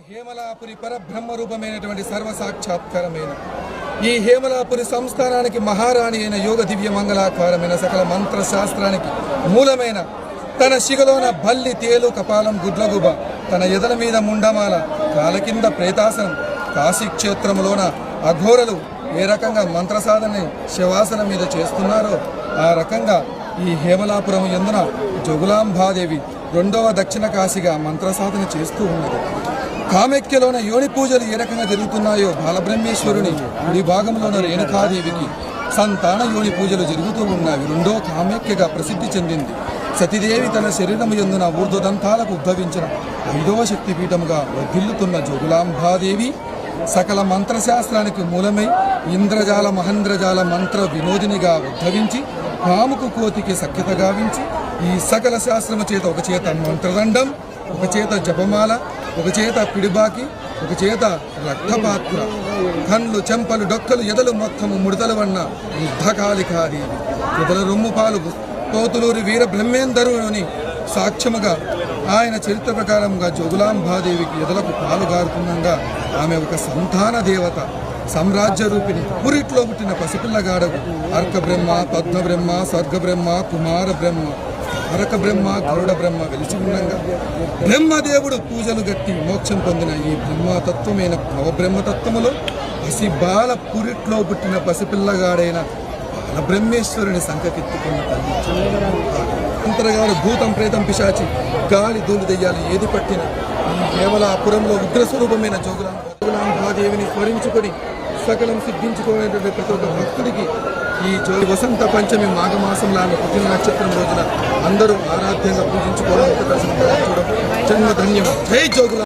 హేమలాపురి పరబ్రహ్మ రూపమైనటువంటి సర్వసాక్షాత్కారమైన ఈ హేమలాపురి సంస్థానానికి మహారాణి అయిన యోగ దివ్య మంగళాకారమైన సకల మంత్రశాస్త్రానికి మూలమైన తన శిగలోన బల్లి తేలు కపాలం గుడ్లగుబ తన ఎదల మీద ముండమాల కాల కింద ప్రేతాసనం కాశీక్షేత్రములోన అఘోరలు ఏ రకంగా మంత్రసాధనని శవాసనం మీద చేస్తున్నారో ఆ రకంగా ఈ హేమలాపురం యందున జోగులాంబాదేవి రెండవ దక్షిణ కాశీగా మంత్రసాధన చేస్తూ ఉన్నది. కామెక్యలోన యోని పూజలు ఏ రకంగా జరుగుతున్నాయో బాలబ్రహ్మేశ్వరుని ఈ భాగంలోన రేణుకాదేవికి సంతాన యోని పూజలు జరుగుతూ ఉన్నవి. రెండో కామెక్యగా ప్రసిద్ధి చెందింది. సతీదేవి తన శరీరము యందున ఊర్ధ్వదంతాలకు ఉద్భవించిన 5వ శక్తిపీఠముగా వర్ధిల్లుతున్న జోగులాంబాదేవి సకల మంత్రశాస్త్రానికి మూలమై ఇంద్రజాల మహేంద్రజాల మంత్ర వినోదినిగా ఉద్భవించి పాముకు కోతికి సఖ్యత గావించి ఈ సకల శాస్త్రము చేత ఒక చేత మంత్రదండం, ఒక చేత జపమాల, ఒక చేత పిడిబాకి, ఒక చేత రక్తపాత్ర, కళ్ళు చెంపలు డొక్కలు ఎదలు మొత్తము ముడతలు వన్న యుద్ధకాళికాదేవి ఎదల రొమ్ము పాలు పోతులూరి వీర బ్రహ్మేందరుని సాక్ష్యముగా ఆయన చరిత్ర ప్రకారంగా జోగులాంబాదేవికి ఎదలకు పాలుగారుతుండగా ఆమె ఒక సంతాన దేవత, సామ్రాజ్య రూపిణి, పురిట్లో పుట్టిన పసిపిల్లగాడకు అర్క బ్రహ్మ, పద్మ బ్రహ్మ, స్వర్గ బ్రహ్మ, కుమార బ్రహ్మ, తారక బ్రహ్మ, గరుడ బ్రహ్మ వెలిసి ఉండగా బ్రహ్మదేవుడు పూజలు గట్టి మోక్షం పొందిన ఈ బ్రహ్మతత్వమైన నవబ్రహ్మతత్వములో పసిబాల పురిట్లో పుట్టిన పసిపిల్లగాడైన బాలబ్రహ్మేశ్వరుని సంకకెత్తుకున్న తల్లి అంతరగాడు భూతం ప్రేతం పిశాచి గాలి ధూళి దెయ్యాలు ఏది పట్టిన ఈ హేమలాపురంలో ఉగ్రస్వరూపమైన జోగులాంబాదేవిని స్మరించుకొని సకలం సిద్ధించుకునేటువంటి ప్రతి ఒక్క భక్తుడికి ఈ వసంత పంచమి మాఘమాసంలో ఆమె పుట్టిన నక్షత్రం రోజున అందరూ ఆరాధ్యంగా పూజించుకోవడం, దర్శనం జన్మధన్యం. జై జోగులాంబ.